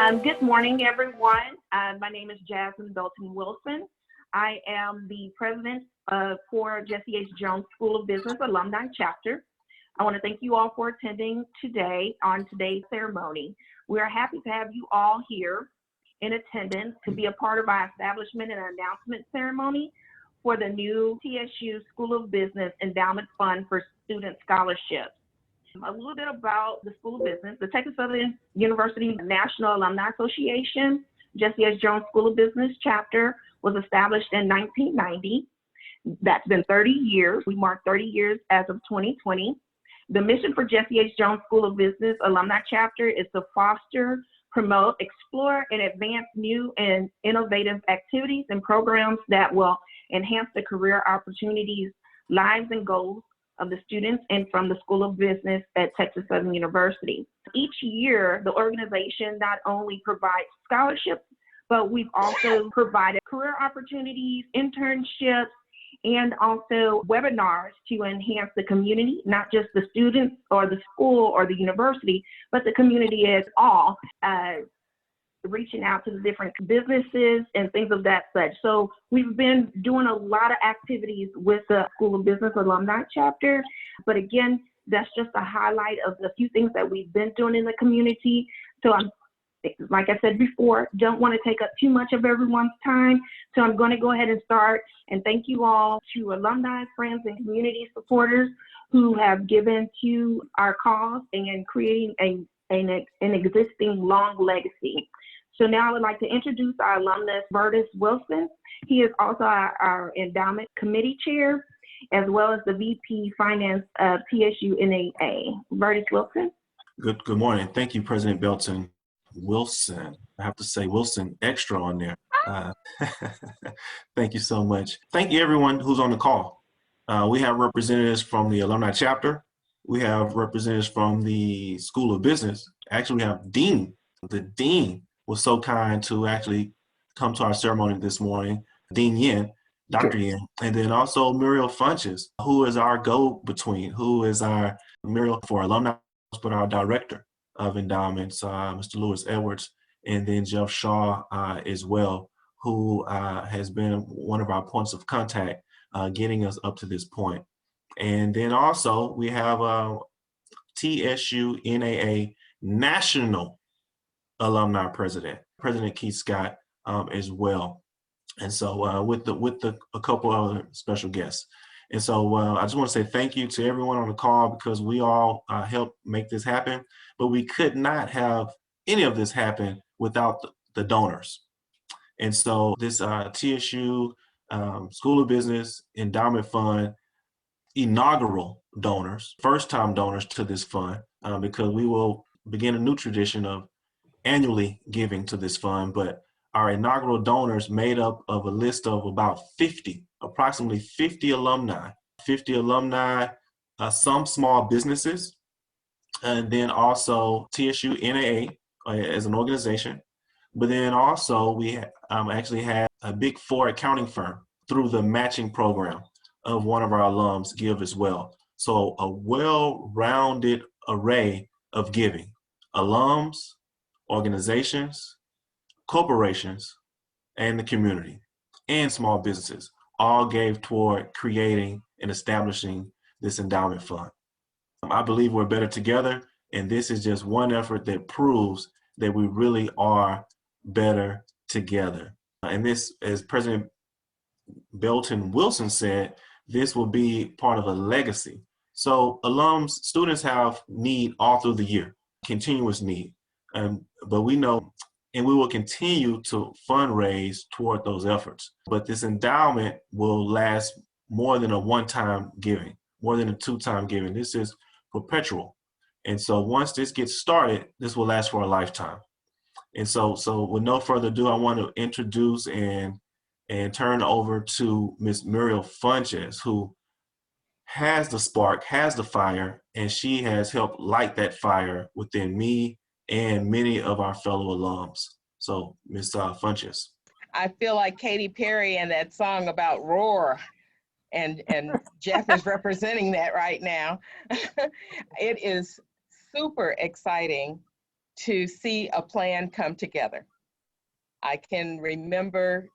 Good morning, everyone. My name is Jasmine Belton Wilson. I am the president for Jesse H. Jones School of Business Alumni Chapter. I want to thank you all for attending today on today's ceremony. We are happy to have you all here in attendance to be a part of our establishment and announcement ceremony for the new TSU School of Business Endowment Fund for Student Scholarships. A little bit about the School of Business. The Texas Southern University National Alumni Association, Jesse H. Jones School of Business Chapter, was established in 1990. That's been 30 years. We marked 30 years as of 2020. The mission for Jesse H. Jones School of Business Alumni Chapter is to foster, promote, explore, and advance new and innovative activities and programs that will enhance the career opportunities, lives, and goals of the students and from the School of Business at Texas Southern University. Each year, the organization not only provides scholarships, but we've also provided career opportunities, internships, and also webinars to enhance the community, not just the students or the school or the university, but the community as all, reaching out to the different businesses and things of that such. So we've been doing a lot of activities with the School of Business Alumni Chapter. But again, that's just a highlight of the few things that we've been doing in the community. So like I said before, don't want to take up too much of everyone's time. So I'm going to go ahead and start. And thank you all to alumni, friends, and community supporters who have given to our cause and creating an existing long legacy. So now I would like to introduce our alumnus, Vertus Wilson. He is also our Endowment Committee Chair, as well as the VP Finance of TSUNAA. Vertus Wilson. Good morning. Thank you, President Belton Wilson. I have to say Wilson extra on there. Thank you so much. Thank you, everyone who's on the call. We have representatives from the Alumni Chapter. We have representatives from the School of Business. Actually, we have Dean. The Dean was so kind to actually come to our ceremony this morning, Dean Yin, Dr. Yin, and then also Muriel Funches, who is our go-between, who is our Muriel for alumni, but our director of endowments, Mr. Lewis Edwards, and then Jeff Shaw as well, who has been one of our points of contact getting us up to this point. And then also we have TSUNAA National Alumni President Keith Scott as well, and so with a couple other special guests. And so I just want to say thank you to everyone on the call, because we all helped make this happen, but we could not have any of this happen without the donors. And so this TSU School of Business Endowment Fund inaugural donors, first-time donors to this fund, because we will begin a new tradition of annually giving to this fund, but our inaugural donors made up of a list of about approximately 50 alumni, some small businesses, and then also TSUNAA as an organization. But then also we actually had a Big Four accounting firm through the matching program of one of our alums give as well. So a well-rounded array of giving, alums, organizations, corporations, and the community, and small businesses all gave toward creating and establishing this endowment fund. I believe we're better together, and this is just one effort that proves that we really are better together. And this, as President Belton Wilson said, this will be part of a legacy. So alums, students have need all through the year, continuous need. But we know, and we will continue to fundraise toward those efforts. But this endowment will last more than a one-time giving, more than a two-time giving. This is perpetual. And so once this gets started, this will last for a lifetime. And so with no further ado, I want to introduce and turn over to Ms. Muriel Funches, who has the spark, has the fire, and she has helped light that fire within me and many of our fellow alums. So, Ms. Funches. I feel like Katy Perry and that song about Roar, and Jeff is representing that right now. It is super exciting to see a plan come together. I can remember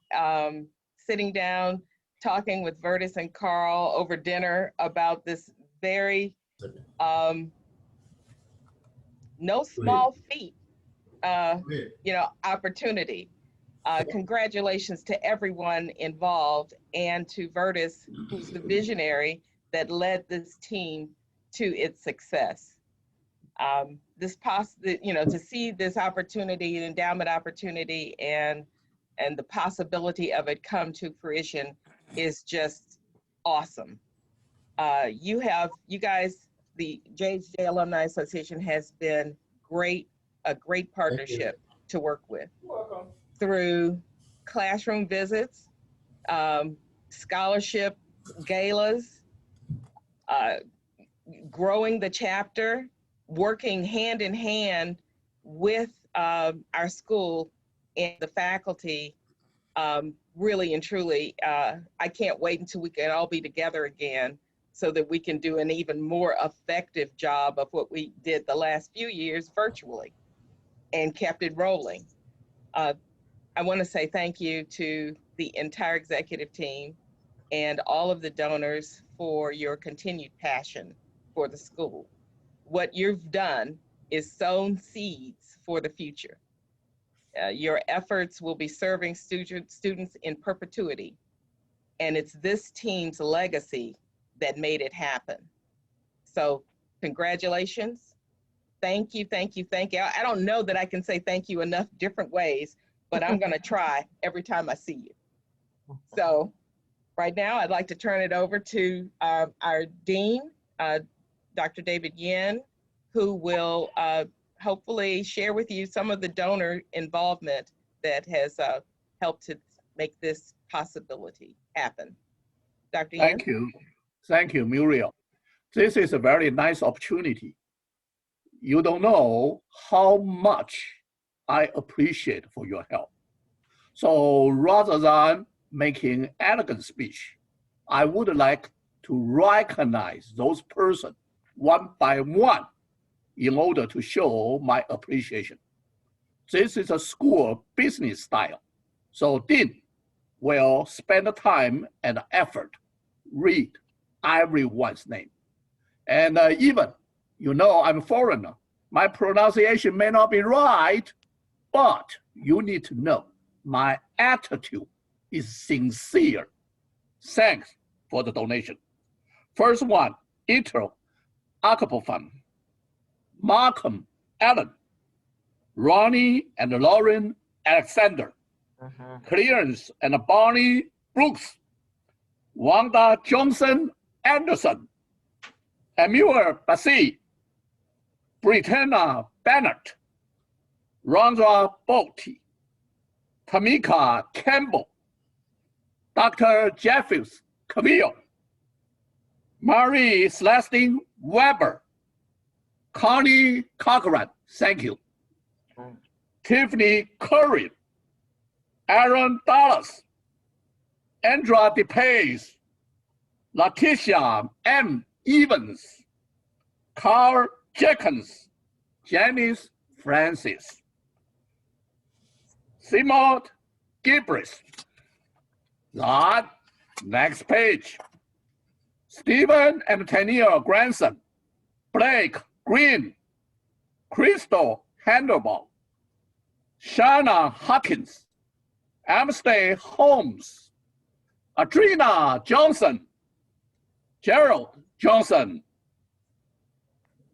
sitting down, talking with Vertus and Carl over dinner about this very no small feat, opportunity. Congratulations to everyone involved and to Vertus, who's the visionary that led this team to its success. To see this opportunity, an endowment opportunity, and the possibility of it come to fruition is just awesome. You guys, the JHJAC Alumni Association has been a great partnership to work with. You're welcome. Through classroom visits, scholarship galas, growing the chapter, working hand in hand with our school and the faculty. Really and truly, I can't wait until we can all be together again so that we can do an even more effective job of what we did the last few years virtually and kept it rolling. I want to say thank you to the entire executive team and all of the donors for your continued passion for the school. What you've done is sown seeds for the future. Your efforts will be serving students in perpetuity. And it's this team's legacy that made it happen. So congratulations. Thank you, thank you, thank you. I don't know that I can say thank you enough different ways, but I'm gonna try every time I see you. So right now, I'd like to turn it over to our Dean, Dr. David Yin, who will hopefully share with you some of the donor involvement that has helped to make this possibility happen. Dr. Yin? Thank you, Muriel. This is a very nice opportunity. You don't know how much I appreciate for your help. So rather than making elegant speech, I would like to recognize those persons one by one in order to show my appreciation. This is a school business style. So Dean will spend the time and effort, read everyone's name. And even, I'm foreigner, my pronunciation may not be right, but you need to know my attitude is sincere. Thanks for the donation. First one, Ito Akapofan, Malcolm Allen, Ronnie and Lauren Alexander, Clarence and Bonnie Brooks, Wanda Johnson Anderson, Amir Bassi, Britanna Bennett, Rondra Bolte, Tamika Campbell, Dr. Jeffries Camille, Marie Celestine Weber, Connie Cochran, thank you, Tiffany Curry, Aaron Dallas, Andra DePace, Letitia M. Evans, Carl Jenkins, Janice Francis, Simon Gibris. That, next page. Stephen and Tania Granson, Blake Green, Crystal Handelbaum, Shana Hawkins, Amstay Holmes, Adrina Johnson, Gerald Johnson,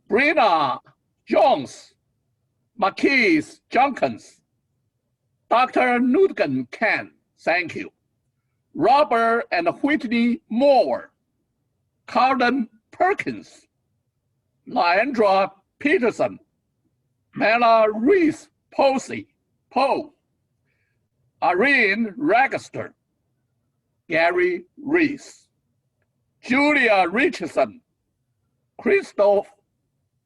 Brina Jones, Marquise Jenkins, Dr. Nugent Ken, thank you. Robert and Whitney Moore, Carden Perkins, Leandra Peterson, Mela Reese Posey, Poe, Irene Register, Gary Reese, Julia Richardson, Christoph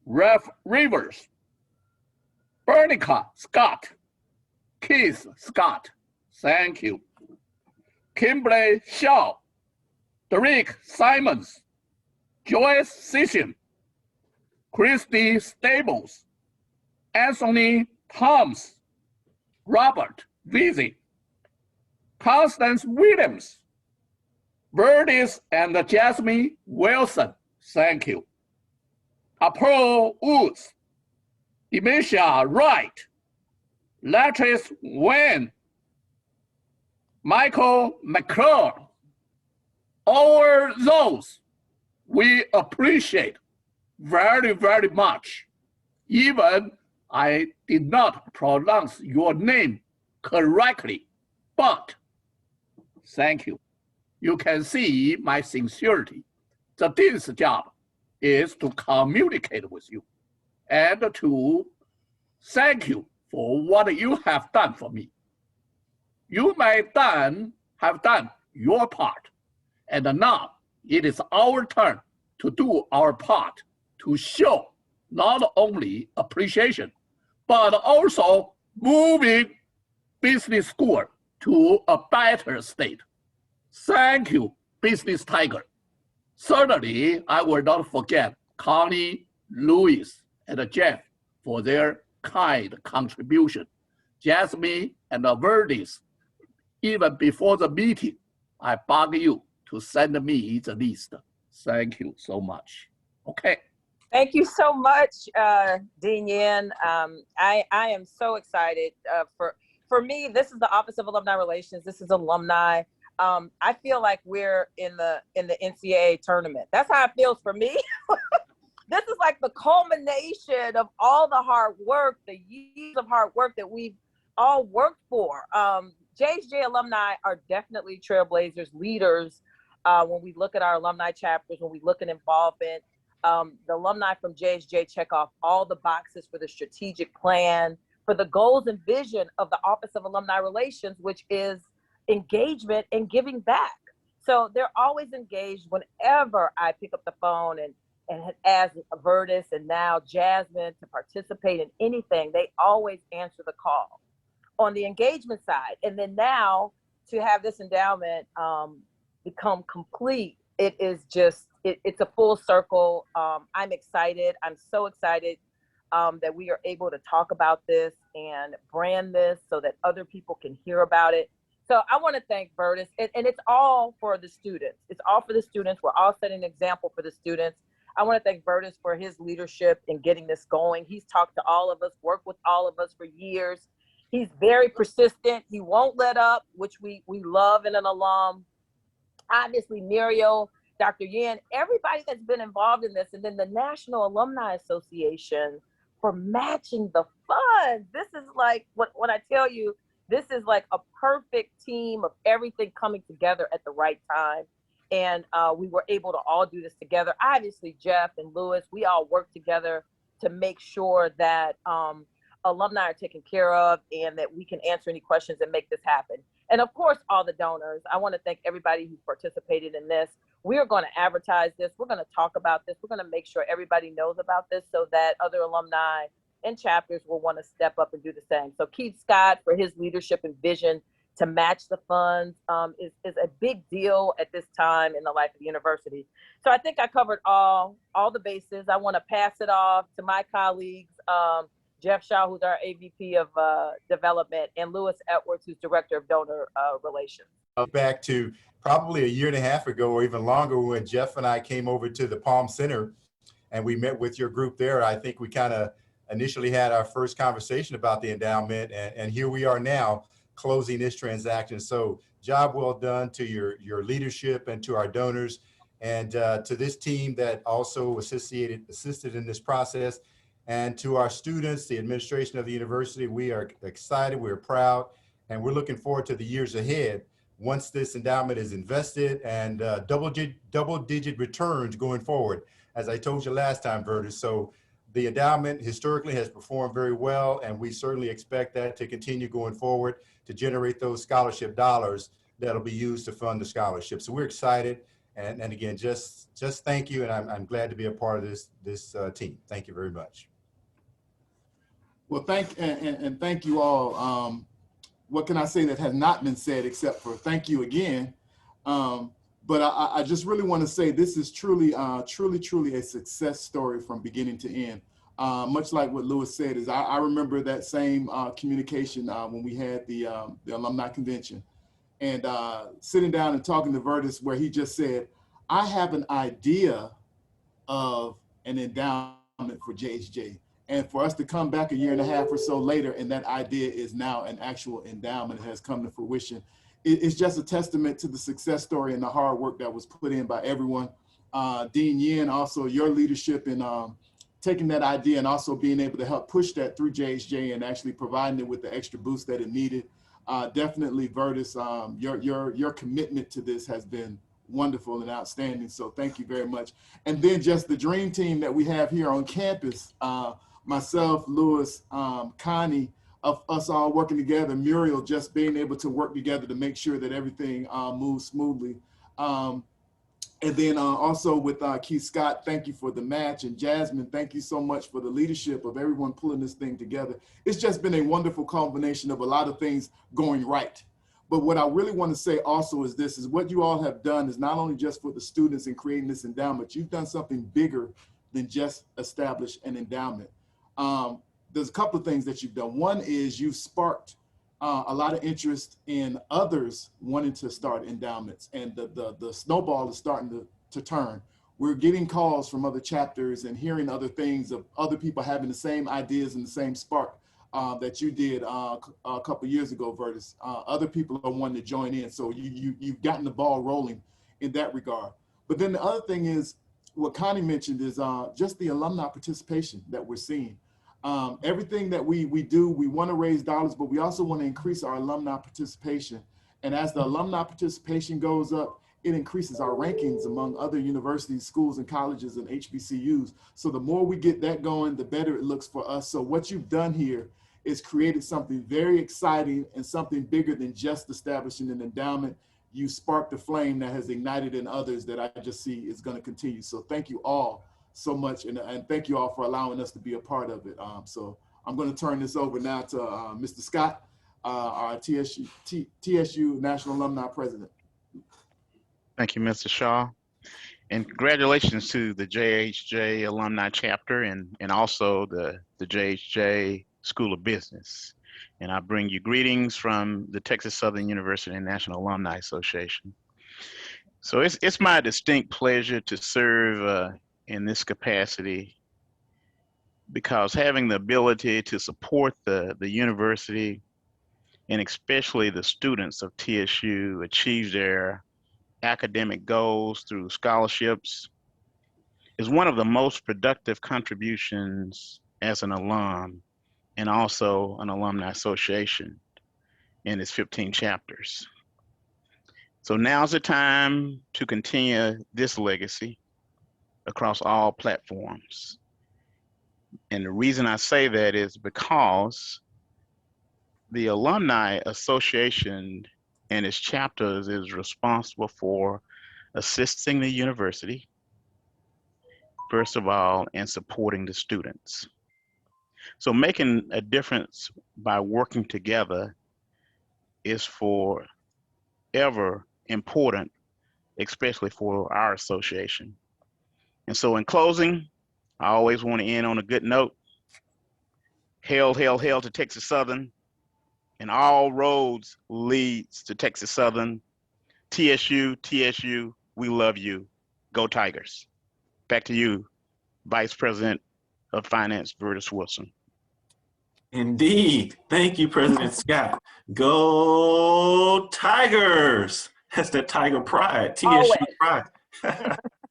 Rivers, Bernica Scott, Keith Scott, thank you. Kimberly Shaw, Derek Simons, Joyce Sisson, Christy Stables, Anthony Thomas, Robert Vizzi, Constance Williams, Verdis and Jasmine Wilson, thank you. Apollo Woods, Demisha Wright, Latrice Wen, Michael McClure. All those we appreciate very, very much. Even I did not pronounce your name correctly, but thank you. You can see my sincerity. The dean's job is to communicate with you and to thank you for what you have done for me. You may have done your part, and now it is our turn to do our part to show not only appreciation, but also moving business school to a better state. Thank you, Business Tiger. Certainly, I will not forget Connie, Louis, and Jeff for their kind contribution. Jasmine and Verdis, even before the meeting, I beg you to send me the list. Thank you so much. Okay. Thank you so much, Dean Yin. I am so excited. For me, this is the Office of Alumni Relations. This is alumni. I feel like we're in the NCAA tournament. That's how it feels for me. This is like the culmination of all the hard work, the years of hard work that we've all worked for. JHJ alumni are definitely trailblazers, leaders. When we look at our alumni chapters, when we look at involvement, the alumni from JHJ check off all the boxes for the strategic plan, for the goals and vision of the Office of Alumni Relations, which is engagement and giving back. So they're always engaged. Whenever I pick up the phone and ask Verdis and now Jasmine to participate in anything, they always answer the call on the engagement side. And then now to have this endowment become complete, it is just, it's a full circle. I'm excited. I'm so excited that we are able to talk about this and brand this so that other people can hear about it. So I want to thank Verdis, and it's all for the students. It's all for the students. We're all setting an example for the students. I want to thank Verdis for his leadership in getting this going. He's talked to all of us, worked with all of us for years. He's very persistent. He won't let up, which we love in an alum. Obviously, Muriel, Dr. Yin, everybody that's been involved in this, and then the National Alumni Association for matching the funds. This is like, when I tell you, this is like a perfect team of everything coming together at the right time. And we were able to all do this together. Obviously, Jeff and Louis, we all work together to make sure that alumni are taken care of and that we can answer any questions and make this happen. And of course, all the donors. I want to thank everybody who participated in this. We are going to advertise this. We're going to talk about this. We're going to make sure everybody knows about this so that other alumni and chapters will want to step up and do the same. So Keith Scott, for his leadership and vision to match the funds, is a big deal at this time in the life of the university. So I think I covered all the bases. I want to pass it off to my colleagues, Jeff Shaw, who's our AVP of development, and Louis Edwards, who's Director of Donor Relations. Back to probably a year and a half ago or even longer when Jeff and I came over to the Palm Center and we met with your group there. I think we kind of initially had our first conversation about the endowment, and here we are now closing this transaction. So job well done to your leadership and to our donors, and to this team that also assisted in this process, and to our students, the administration of the university. We are excited, we're proud, and we're looking forward to the years ahead once this endowment is invested, and double-digit returns going forward, as I told you last time, Verdis. So the endowment historically has performed very well, and we certainly expect that to continue going forward to generate those scholarship dollars that'll be used to fund the scholarship. So we're excited, and again, just thank you, and I'm glad to be a part of this team. Thank you very much. Well, thank you all. What can I say that has not been said except for thank you again? But I just really want to say this is truly a success story from beginning to end. much like what Lewis said, is I remember that same communication when we had the alumni convention, and sitting down and talking to Vertus, where he just said, I have an idea of an endowment for JHJ. And for us to come back a year and a half or so later, and that idea is now an actual endowment, has come to fruition. It's just a testament to the success story and the hard work that was put in by everyone. Dean Yin, also your leadership in taking that idea and also being able to help push that through JHJ and actually providing it with the extra boost that it needed. Definitely, Vertus, your commitment to this has been wonderful and outstanding. So thank you very much. And then just the dream team that we have here on campus, myself, Lewis, Connie, of us all working together, Muriel just being able to work together to make sure that everything moves smoothly. And then also with Keith Scott, thank you for the match. And Jasmine, thank you so much for the leadership of everyone pulling this thing together. It's just been a wonderful combination of a lot of things going right. But what I really want to say also is this, is what you all have done is not only just for the students in creating this endowment, you've done something bigger than just establish an endowment. There's a couple of things that you've done. One is you've sparked a lot of interest in others wanting to start endowments, and the snowball is starting to turn. We're getting calls from other chapters and hearing other things of other people having the same ideas and the same spark that you did a couple years ago, Vertus. Other people are wanting to join in, so you've gotten the ball rolling in that regard. But then the other thing is, what Connie mentioned is just the alumni participation that we're seeing. Everything that we do, we want to raise dollars, but we also want to increase our alumni participation. And as the alumni participation goes up, it increases our rankings among other universities, schools, and colleges and HBCUs. So the more we get that going, the better it looks for us. So what you've done here is created something very exciting and something bigger than just establishing an endowment. You sparked a flame that has ignited in others that I just see is going to continue. So thank you all so much, and thank you all for allowing us to be a part of it. So I'm going to turn this over now to Mr. Scott, our TSU National Alumni President. Thank you, Mr. Shaw. And congratulations to the JHJ Alumni Chapter and also the JHJ School of Business. And I bring you greetings from the Texas Southern University National Alumni Association. So it's my distinct pleasure to serve in this capacity, because having the ability to support the university and especially the students of TSU achieve their academic goals through scholarships is one of the most productive contributions as an alum and also an alumni association in its 15 chapters. So now's the time to continue this legacy across all platforms. And the reason I say that is because the Alumni Association and its chapters is responsible for assisting the university, first of all, and supporting the students. So making a difference by working together is forever important, especially for our association. And so in closing, I always want to end on a good note. Hail, hail, hail to Texas Southern, and all roads leads to Texas Southern. TSU, TSU, we love you. Go Tigers. Back to you, Vice President of Finance, Vertus Wilson. Indeed. Thank you, President Scott. Go Tigers. That's the Tiger pride, TSU Always. pride.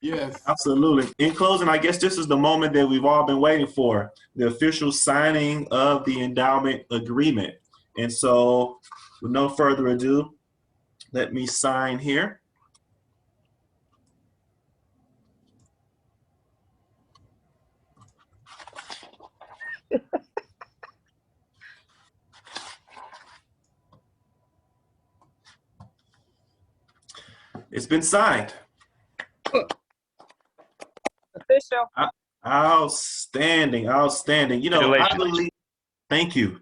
Yes. Absolutely. In closing, I guess this is the moment that we've all been waiting for, the official signing of the endowment agreement. And so with no further ado, let me sign here. It's been signed. Official. Outstanding, outstanding. You know, I believe, thank you.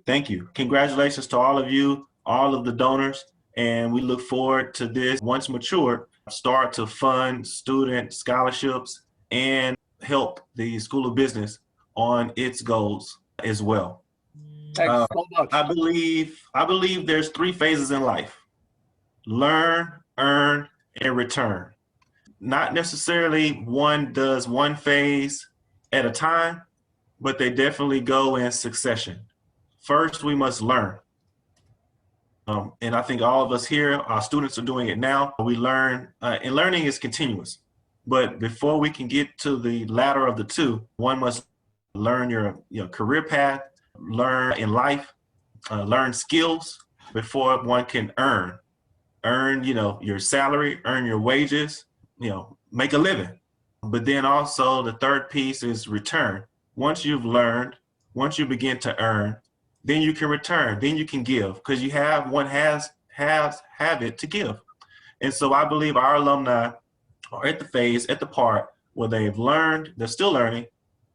Congratulations to all of you, all of the donors, and we look forward to this, once matured, start to fund student scholarships and help the School of Business on its goals as well. Thanks so much. I believe there's 3 phases in life: learn, earn, and return. Not necessarily one does one phase at a time, but they definitely go in succession. First, we must learn. And I think all of us here, our students are doing it now. We learn, and learning is continuous. But before we can get to the latter of the two, one must learn your career path, learn in life, learn skills before one can earn, your salary, earn your wages, make a living. But then also the third piece is return. Once you've learned, once you begin to earn, then you can return, then you can give, because one has it to give. And so I believe our alumni are at the part where they've learned, they're still learning,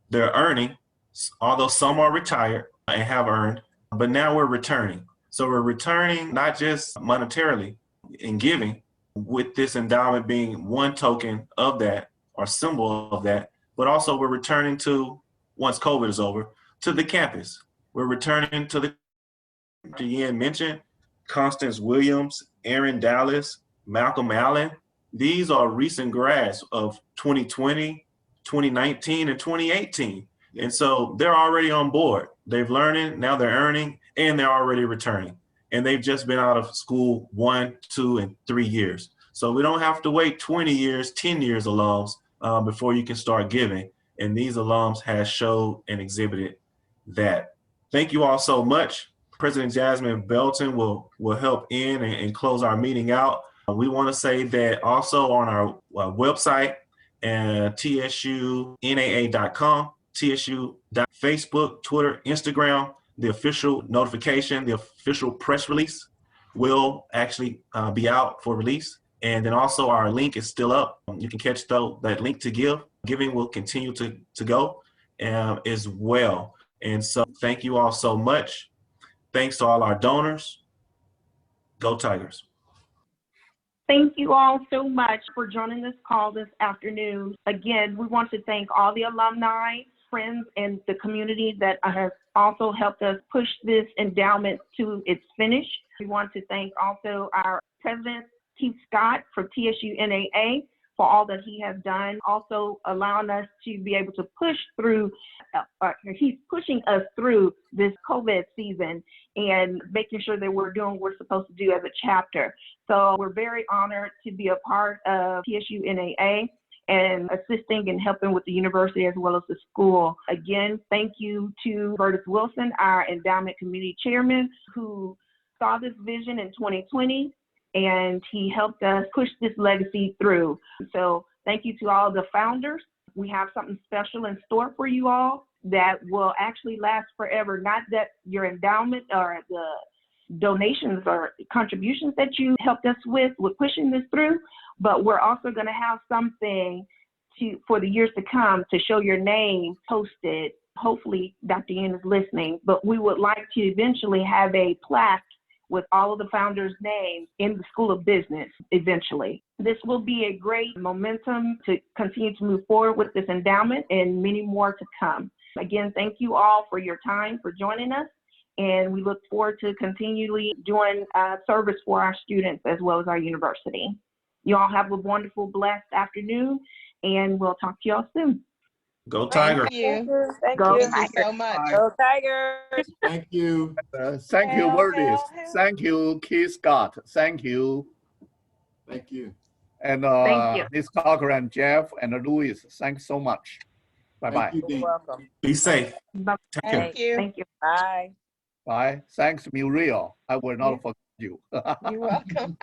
they're earning, although some are retired and have earned, but now we're returning. So we're returning not just monetarily in giving, with this endowment being one token of that or symbol of that, but also we're returning to, once COVID is over, to the campus. We're returning to the, Dr. Yen mentioned, Constance Williams, Aaron Dallas, Malcolm Allen. These are recent grads of 2020, 2019, and 2018. And so they're already on board. They've learning, now they're earning, and they're already returning. And they've just been out of school 1, 2, and 3 years. So we don't have to wait 20 years, 10 years alums before you can start giving. And these alums have showed and exhibited that. Thank you all so much. President Jasmine Belton will help in and close our meeting out. We want to say that also on our website, TSUNAA.com, TSU.Facebook, Twitter, Instagram, the official notification, the official press release will actually be out for release. And then also our link is still up. You can catch that link to give. Giving will continue to go as well. And so thank you all so much. Thanks to all our donors. Go Tigers. Thank you all so much for joining this call this afternoon. Again, we want to thank all the alumni, friends, and the community that has also helped us push this endowment to its finish. We want to thank also our president, Keith Scott, from TSUNAA, for all that he has done, also allowing us to be able to push through, he's pushing us through this COVID season and making sure that we're doing what we're supposed to do as a chapter. So we're very honored to be a part of TSUNAA and assisting and helping with the university as well as the school. Again, thank you to Vertus Wilson, our endowment committee chairman, who saw this vision in 2020. And he helped us push this legacy through. So thank you to all the founders. We have something special in store for you all that will actually last forever. Not that your endowment or the donations or contributions that you helped us with pushing this through, but we're also going to have something for the years to come to show your name posted. Hopefully Dr. Yen is listening, but we would like to eventually have a plaque with all of the founders' names in the School of Business eventually. This will be a great momentum to continue to move forward with this endowment and many more to come. Again, thank you all for your time, for joining us, and we look forward to continually doing service for our students as well as our university. You all have a wonderful, blessed afternoon, and we'll talk to you all soon. Go Tigers. Thank you. Thank Go you Tigers. so much. Go Tigers. Thank you. Thank you, Hell, Vertus. hell, hell. Thank you, Keith Scott. Thank you. Thank you. And Thank you. Ms. Cocker and Jeff and Louis, thanks so much. Thank Bye-bye. you, You're Dean. welcome. Be safe. Bye. Take care. Thank you. Thank you. Bye. Bye. Thanks, Muriel. I will not forget you. You're welcome.